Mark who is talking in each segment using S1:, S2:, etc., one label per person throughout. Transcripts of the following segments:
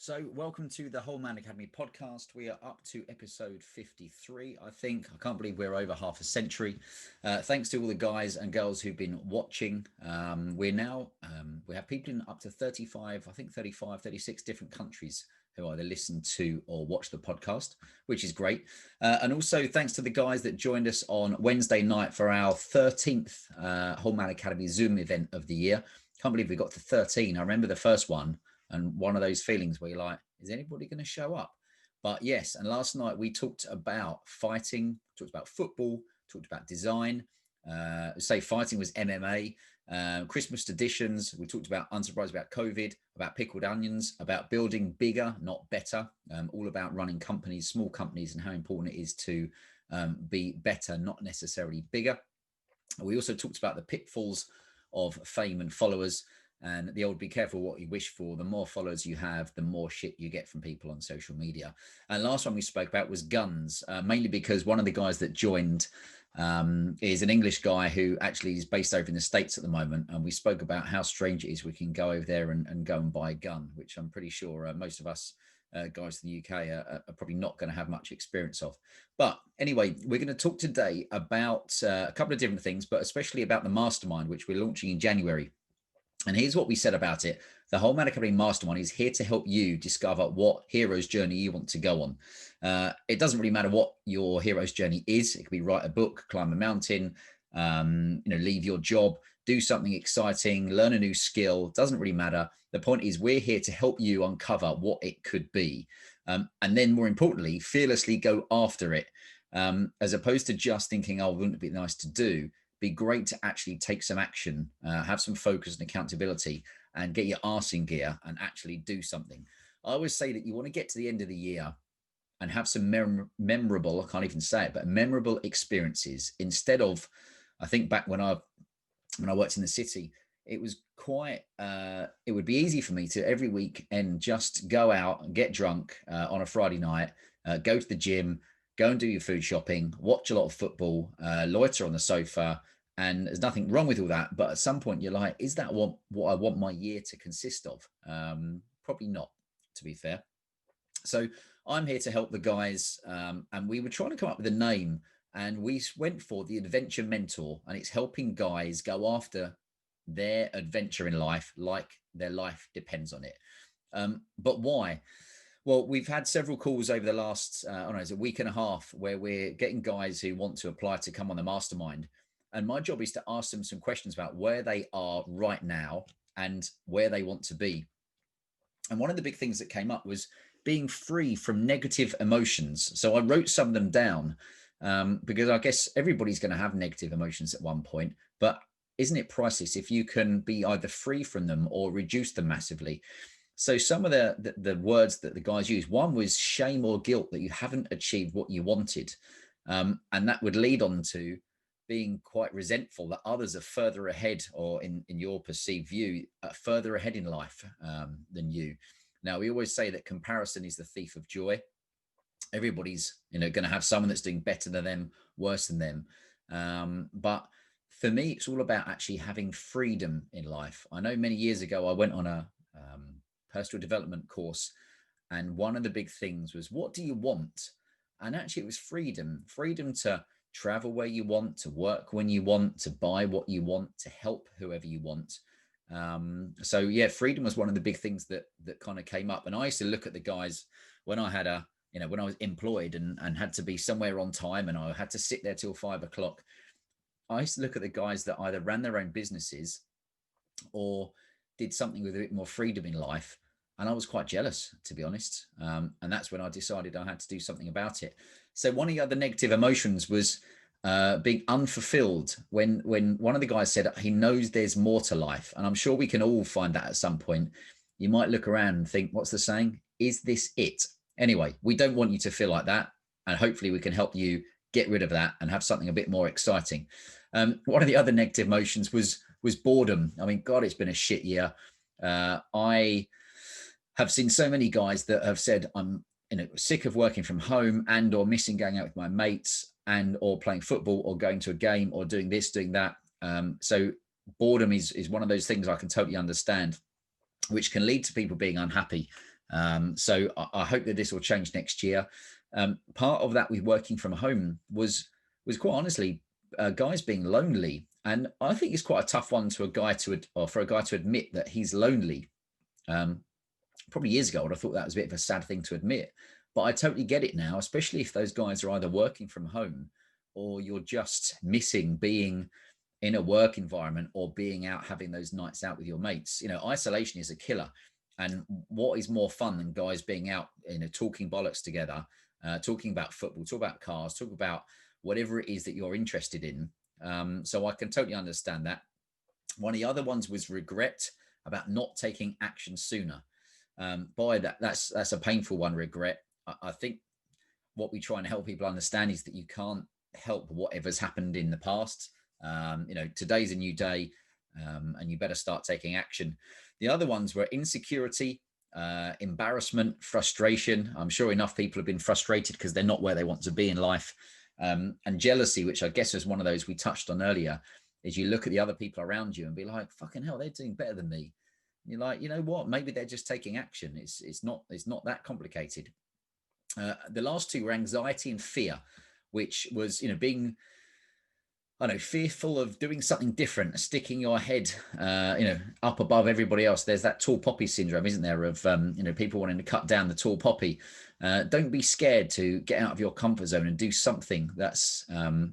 S1: So, welcome to the Whole Man Academy podcast. We are up to episode 53, I think. I can't believe we're over half a century. Thanks to all the guys and girls who've been watching. We have people in up to 35, I think 35, 36 different countries who either listen to or watch the podcast, which is great. And also thanks to the guys that joined us on Wednesday night for our 13th Whole Man Academy Zoom event of the year. Can't believe we got to 13. I remember the first one. And one of those feelings where you're like, is anybody going to show up? But yes, and last night we talked about fighting, talked about football, talked about design. Say fighting was MMA, Christmas traditions. We talked about unsurprised about COVID, about pickled onions, about building bigger, not better. All about running companies, small companies, and how important it is to be better, not necessarily bigger. We also talked about the pitfalls of fame and followers. And the old be careful what you wish for. The more followers you have, the more shit you get from people on social media. And last one we spoke about was guns, mainly because one of the guys that joined is an English guy who actually is based over in the States at the moment. And we spoke about how strange it is we can go over there and go and buy a gun, which I'm pretty sure most of us guys in the UK are probably not going to have much experience of. But anyway, we're going to talk today about a couple of different things, but especially about the Mastermind, which we're launching in January. And here's what we said about it. The Whole Man Academy Mastermind is here to help you discover what hero's journey you want to go on. It doesn't really matter what your hero's journey is. It could be write a book, climb a mountain, leave your job, do something exciting, learn a new skill. Doesn't really matter. The point is we're here to help you uncover what it could be. And then more importantly, fearlessly go after it, as opposed to just thinking, oh, wouldn't it be nice to do? Be great to actually take some action, have some focus and accountability, and get your arse in gear and actually do something. I always say that you want to get to the end of the year and have some memorable, I can't even say it, but memorable experiences instead of, I think back when I worked in the city, it was quite, it would be easy for me to every week and just go out and get drunk on a Friday night, go to the gym, go and do your food shopping, watch a lot of football, loiter on the sofa, and there's nothing wrong with all that. But at some point you're like, is that what I want my year to consist of? Probably not, to be fair. So I'm here to help the guys. And we were trying to come up with a name, and we went for the Adventure Mentor, and it's helping guys go after their adventure in life like their life depends on it. But why? Well, we've had several calls over the last, I don't know, it's a week and a half where we're getting guys who want to apply to come on the Mastermind. And my job is to ask them some questions about where they are right now and where they want to be. And one of the big things that came up was being free from negative emotions. So I wrote some of them down because I guess everybody's going to have negative emotions at one point. But isn't it priceless if you can be either free from them or reduce them massively? So some of the words that the guys used, one was shame or guilt that you haven't achieved what you wanted. And that would lead on to being quite resentful that others are further ahead, or in your perceived view, further ahead in life than you. Now, we always say that comparison is the thief of joy. Everybody's going to have someone that's doing better than them, worse than them. But for me, it's all about actually having freedom in life. I know many years ago, I went on a personal development course. And one of the big things was, what do you want? And actually it was freedom to travel where you want, to work when you want, to buy what you want, to help whoever you want. So yeah, freedom was one of the big things that kind of came up. And I used to look at the guys when I had when I was employed and had to be somewhere on time and I had to sit there till 5 o'clock. I used to look at the guys that either ran their own businesses or did something with a bit more freedom in life. And I was quite jealous, to be honest. And that's when I decided I had to do something about it. So one of the other negative emotions was being unfulfilled. When one of the guys said he knows there's more to life. And I'm sure we can all find that at some point. You might look around and think, what's the saying? Is this it? Anyway, we don't want you to feel like that. And hopefully we can help you get rid of that and have something a bit more exciting. One of the other negative emotions was boredom. I mean, God, it's been a shit year. I have seen so many guys that have said, I'm sick of working from home and or missing going out with my mates and or playing football or going to a game or doing this, doing that. So boredom is one of those things I can totally understand, which can lead to people being unhappy. So I hope that this will change next year. Part of that with working from home was quite honestly guys being lonely, and I think it's quite a tough one to for a guy to admit that he's lonely. Probably years ago, I thought that was a bit of a sad thing to admit, but I totally get it now, especially if those guys are either working from home or you're just missing being in a work environment or being out having those nights out with your mates. Isolation is a killer. And what is more fun than guys being out, talking bollocks together, talking about football, talk about cars, talk about whatever it is that you're interested in. So I can totally understand that. One of the other ones was regret about not taking action sooner. Boy, that's a painful one, regret. I think what we try and help people understand is that you can't help whatever's happened in the past. Today's a new day, and you better start taking action. The other ones were insecurity, embarrassment, frustration. I'm sure enough people have been frustrated because they're not where they want to be in life. And jealousy, which I guess is one of those we touched on earlier, is you look at the other people around you and be like, fucking hell, they're doing better than me. And you're like, you know what? Maybe they're just taking action. It's not that complicated. The last two were anxiety and fear, which was, being, fearful of doing something different, sticking your head, up above everybody else. There's that tall poppy syndrome, isn't there, of, people wanting to cut down the tall poppy. Don't be scared to get out of your comfort zone and do something that's,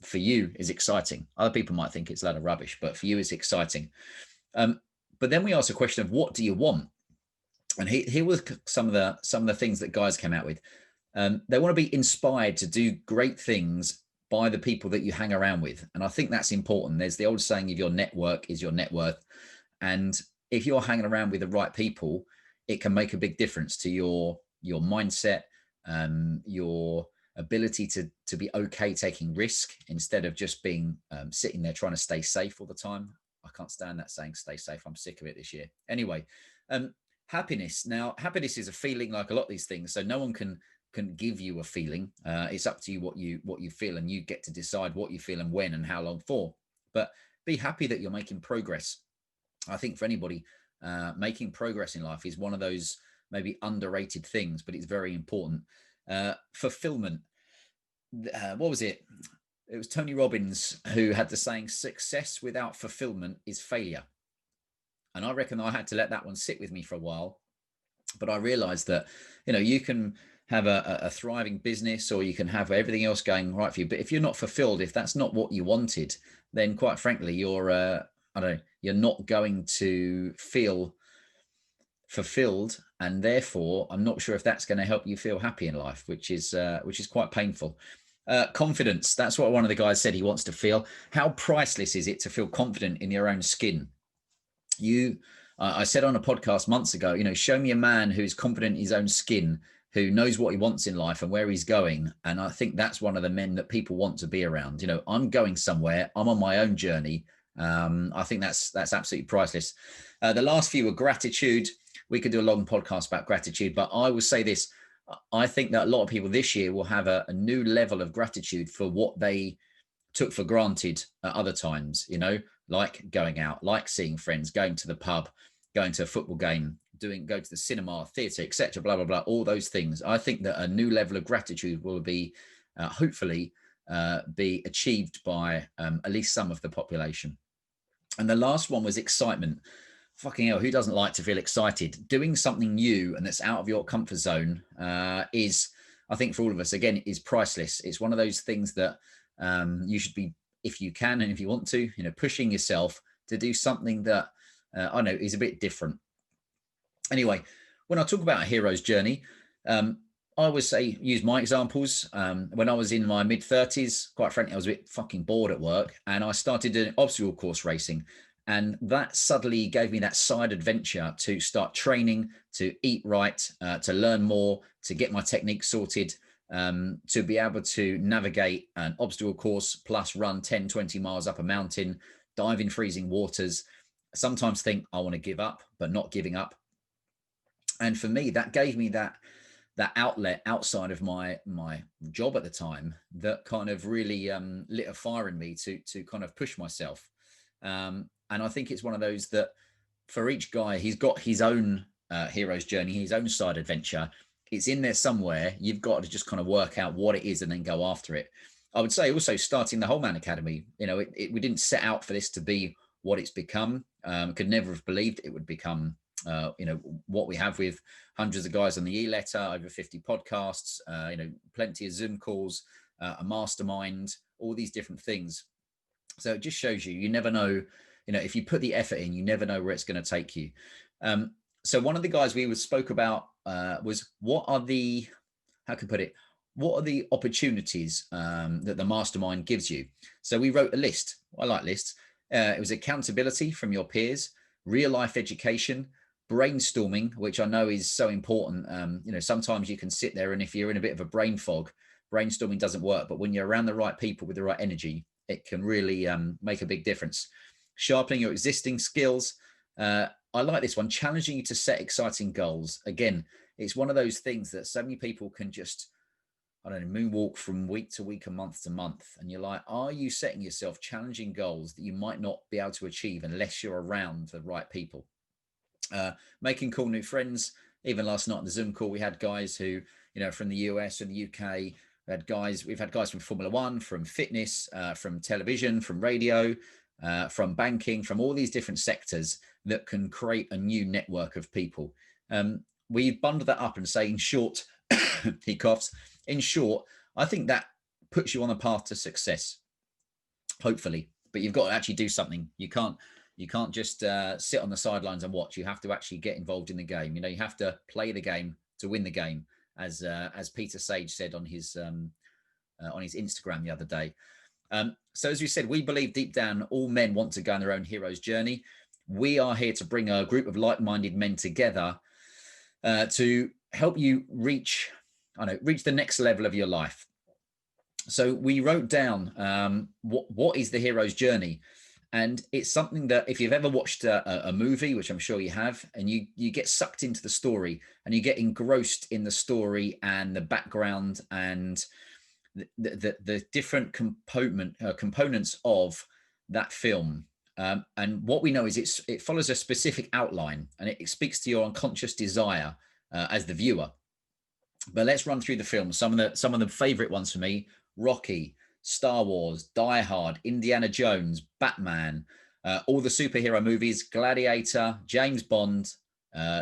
S1: for you, is exciting. Other people might think it's a lot of rubbish, but for you, it's exciting. But then we asked a question of what do you want? And here was some of the things that guys came out with. They want to be inspired to do great things by the people that you hang around with. And I think that's important. There's the old saying, if your network is your net worth. And if you're hanging around with the right people, it can make a big difference to your mindset, your ability to be okay taking risk instead of just being sitting there trying to stay safe all the time. I can't stand that saying, stay safe. I'm sick of it this year. Anyway, happiness. Now, happiness is a feeling like a lot of these things. So no one can give you a feeling. It's up to you what you feel, and you get to decide what you feel and when and how long for. But be happy that you're making progress. I think for anybody, making progress in life is one of those maybe underrated things, but it's very important. Fulfillment. What was it? It was Tony Robbins who had the saying, success without fulfillment is failure. And I reckon I had to let that one sit with me for a while. But I realized that, you can have a thriving business, or you can have everything else going right for you. But if you're not fulfilled, if that's not what you wanted, then quite frankly, you're not going to feel fulfilled. And therefore, I'm not sure if that's going to help you feel happy in life, which is quite painful. Confidence. That's what one of the guys said he wants to feel. How priceless is it to feel confident in your own skin? I said on a podcast months ago, show me a man who's confident in his own skin, who knows what he wants in life and where he's going. And I think that's one of the men that people want to be around. I'm going somewhere. I'm on my own journey. I think that's absolutely priceless. The last few were gratitude. We could do a long podcast about gratitude, but I will say this. I think that a lot of people this year will have a new level of gratitude for what they took for granted at other times, like going out, like seeing friends, going to the pub, going to a football game, go to the cinema, theatre, etc., blah, blah, blah, all those things. I think that a new level of gratitude will be, hopefully, be achieved by at least some of the population. And the last one was excitement. Fucking hell, who doesn't like to feel excited? Doing something new and that's out of your comfort zone is, I think for all of us, again, is priceless. It's one of those things that you should be, if you can and if you want to, pushing yourself to do something that I know is a bit different. Anyway, when I talk about a hero's journey, I always say, use my examples. When I was in my mid-30s, quite frankly, I was a bit fucking bored at work, and I started doing obstacle course racing. And that suddenly gave me that side adventure to start training, to eat right, to learn more, to get my technique sorted, to be able to navigate an obstacle course, plus run 10, 20 miles up a mountain, dive in freezing waters, sometimes think I want to give up, but not giving up. And for me, that gave me that outlet outside of my job at the time that kind of really lit a fire in me to kind of push myself. And I think it's one of those that for each guy, he's got his own hero's journey, his own side adventure. It's in there somewhere. You've got to just kind of work out what it is and then go after it. I would say also starting the Whole Man Academy, we didn't set out for this to be what it's become. Could never have believed it would become, what we have with hundreds of guys on the e-letter, over 50 podcasts, plenty of Zoom calls, a mastermind, all these different things. So it just shows you never know, if you put the effort in, you never know where it's going to take you. So one of the guys we spoke about was what are the opportunities that the mastermind gives you? So we wrote a list. I like lists. It was accountability from your peers, real life education, brainstorming, which I know is so important. Sometimes you can sit there and if you're in a bit of a brain fog, brainstorming doesn't work. But when you're around the right people with the right energy, it can really make a big difference. Sharpening your existing skills. I like this one, challenging you to set exciting goals. Again, it's one of those things that so many people can just, moonwalk from week to week and month to month. And you're like, are you setting yourself challenging goals that you might not be able to achieve unless you're around the right people? Making cool new friends. Even last night on the Zoom call, we had guys who, from the US and the UK. We've had guys from Formula One, from fitness, from television, from radio, from banking, from all these different sectors that can create a new network of people. We bundle that up and say, in short, he coughs. In short, I think that puts you on a path to success, hopefully. But you've got to actually do something. You can't just sit on the sidelines and watch. You have to actually get involved in the game. You have to play the game to win the game, as Peter Sage said on his Instagram the other day. So as we said, we believe deep down all men want to go on their own hero's journey. We are here to bring a group of like-minded men together to help you reach the next level of your life. So we wrote down what is the hero's journey. And it's something that if you've ever watched a movie, which I'm sure you have, and you get sucked into the story and you get engrossed in the story and the background and the different components of that film. And what we know is it follows a specific outline and it speaks to your unconscious desire as the viewer. But let's run through the film. Some of the favorite ones for me: Rocky, Star Wars, Die Hard, Indiana Jones, Batman, all the superhero movies, Gladiator, James Bond,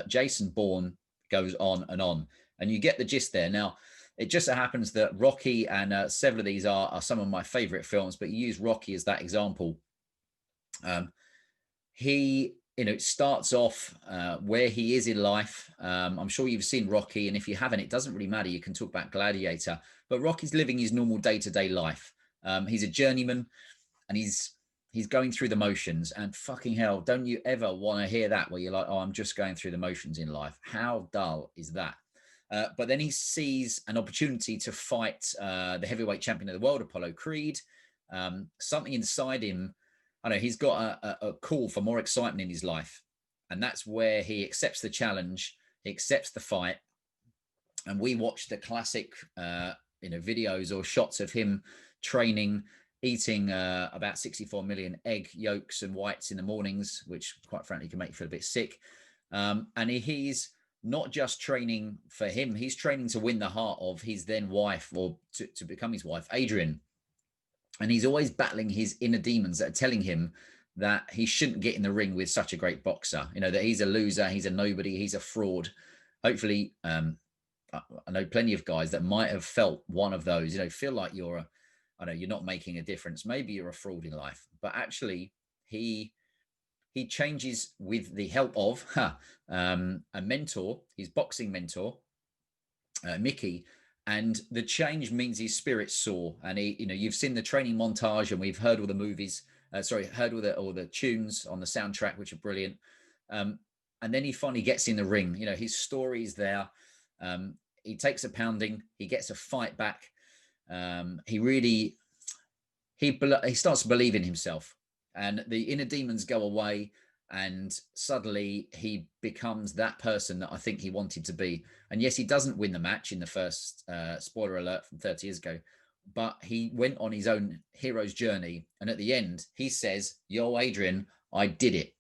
S1: Jason Bourne, goes on. And you get the gist there. Now, it just so happens that Rocky and several of these are some of my favorite films, but you use Rocky as that example. It starts off where he is in life. I'm sure you've seen Rocky, and if you haven't, it doesn't really matter. You can talk about Gladiator, but Rocky's living his normal day-to-day life. He's a journeyman, and he's going through the motions. And fucking hell, don't you ever want to hear that where you're like, oh, I'm just going through the motions in life. How dull is that? But then he sees an opportunity to fight the heavyweight champion of the world, Apollo Creed. Something inside him, he's got a call for more excitement in his life. And that's where he accepts the challenge, he accepts the fight. And we watch the classic, videos or shots of him training, eating about 64 million egg yolks and whites in the mornings, which quite frankly can make you feel a bit sick. And he's not just training for him, he's training to win the heart of his then wife, or to become his wife, Adrian. And he's always battling his inner demons that are telling him that he shouldn't get in the ring with such a great boxer, that he's a loser, he's a nobody, he's a fraud. Hopefully, I know plenty of guys that might have felt one of those, feel like you're not making a difference. Maybe you're a fraud in life, but actually he changes with the help of a mentor, his boxing mentor, Mickey. And the change means his spirits soar. And you've seen the training montage, and we've heard all the movies. Heard all the tunes on the soundtrack, which are brilliant. And then he finally gets in the ring. His story is there. He takes a pounding. He gets a fight back. He starts to believe in himself, and the inner demons go away. And suddenly he becomes that person that I think he wanted to be. And yes, he doesn't win the match in the first, spoiler alert from 30 years ago, but he went on his own hero's journey. And at the end, he says, yo, Adrian, I did it.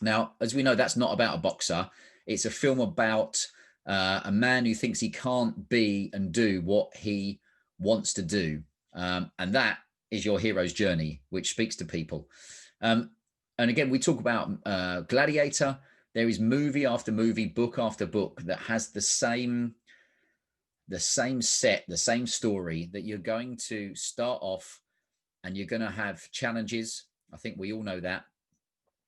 S1: Now, as we know, that's not about a boxer. It's a film about a man who thinks he can't be and do what he wants to do. And that is your hero's journey, which speaks to people. And again, we talk about Gladiator. There is movie after movie, book after book that has the same set, the same story, that you're going to start off and you're going to have challenges. I think we all know that.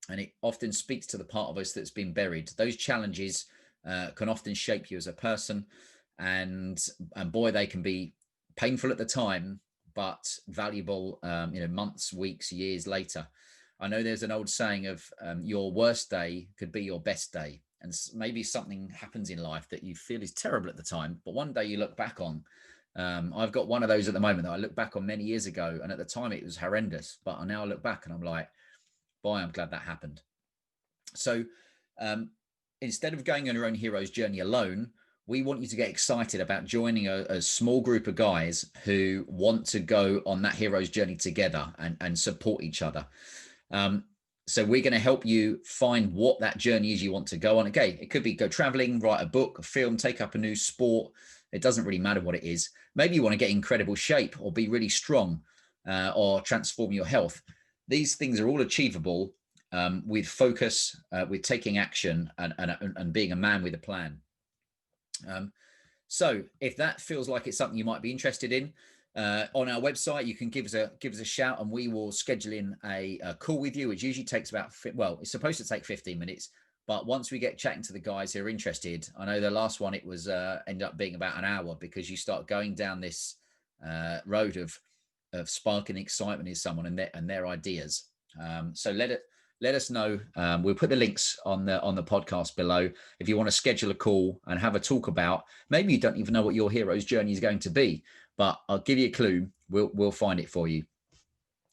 S1: And it often speaks to the part of us that's been buried. Those challenges can often shape you as a person. And boy, they can be painful at the time, but valuable, months, weeks, years later. I know there's an old saying of your worst day could be your best day. And maybe something happens in life that you feel is terrible at the time, but one day you look back on. I've got one of those at the moment that I look back on many years ago, and at the time it was horrendous, but I now look back and I'm like, boy, I'm glad that happened. So instead of going on your own hero's journey alone, we want you to get excited about joining a small group of guys who want to go on that hero's journey together and support each other. So we're going to help you find what that journey is you want to go on. Okay, it could be go traveling, write a book, a film, take up a new sport. It doesn't really matter what it is. Maybe you want to get in incredible shape or be really strong or transform your health. These things are all achievable with focus, with taking action and being a man with a plan. So if that feels like it's something you might be interested in, on our website, you can give us a shout and we will schedule in a call with you, which usually takes about, it's supposed to take 15 minutes. But once we get chatting to the guys who are interested, I know the last one, it was ended up being about an hour, because you start going down this road of sparking excitement in someone and their ideas. So let us know. We'll put the links on the podcast below if you want to schedule a call and have a talk about, maybe you don't even know what your hero's journey is going to be, but I'll give you a clue. We'll find it for you.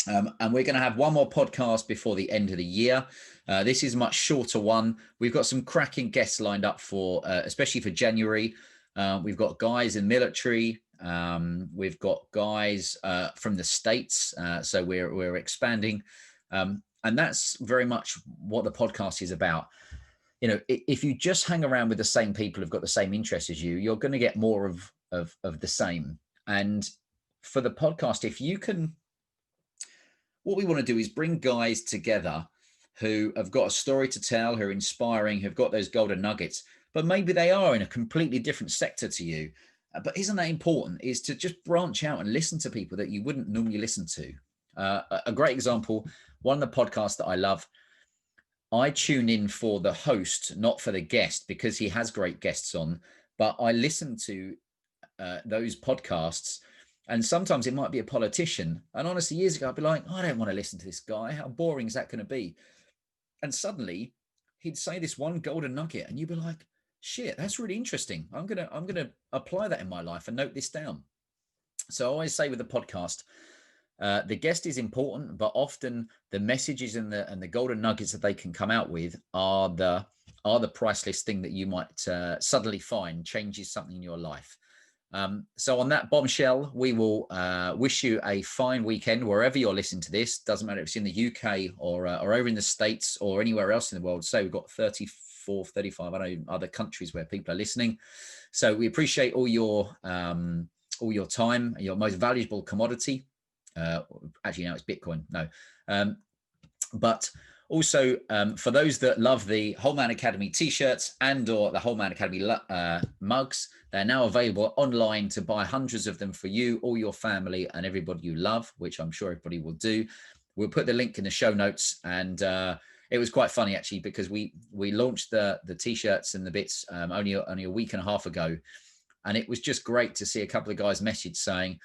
S1: And we're going to have one more podcast before the end of the year. This is a much shorter one. We've got some cracking guests lined up for, especially for January. We've got guys in military. We've got guys from the States. So we're expanding. And that's very much what the podcast is about. You know, if you just hang around with the same people who've got the same interests as you, you're going to get more of the same. And for the podcast, if you can, what we want to do is bring guys together who have got a story to tell, who are inspiring, who've got those golden nuggets, but maybe they are in a completely different sector to you. But isn't that important, is to just branch out and listen to people that you wouldn't normally listen to. A great example, one of the podcasts that I love, I tune in for the host, not for the guest, because he has great guests on, but I listen to those podcasts, and sometimes it might be a politician. And honestly, years ago, I'd be like, I don't want to listen to this guy. How boring is that going to be? And suddenly he'd say this one golden nugget and you'd be like, shit, that's really interesting. I'm going to apply that in my life and note this down. So I always say with the podcast, the guest is important, but often the messages and the golden nuggets that they can come out with are the priceless thing that you might suddenly find changes something in your life. So on that bombshell, we will wish you a fine weekend wherever you're listening to this. Doesn't matter if it's in the UK or over in the States or anywhere else in the world. So we've got 34, 35 other countries where people are listening. So we appreciate all your time, your most valuable commodity. Actually, now it's Bitcoin. No, but also for those that love the Whole Man Academy t-shirts and or the Whole Man Academy mugs, they're now available online to buy hundreds of them for you, all your family and everybody you love, which I'm sure everybody will do. We'll put the link in the show notes. And it was quite funny, actually, because we launched the t-shirts and the bits only a week and a half ago. And it was just great to see a couple of guys message saying,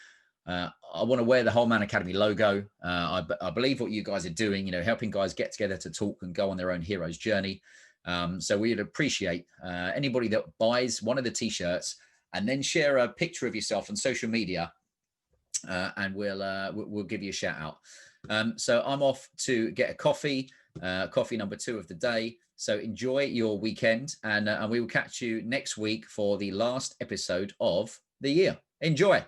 S1: I want to wear the Whole Man Academy logo. I believe what you guys are doing, you know, helping guys get together to talk and go on their own hero's journey. So we'd appreciate anybody that buys one of the t-shirts and then share a picture of yourself on social media, and we'll give you a shout out. So I'm off to get a coffee number 2 of the day. So enjoy your weekend, and we will catch you next week for the last episode of the year. Enjoy.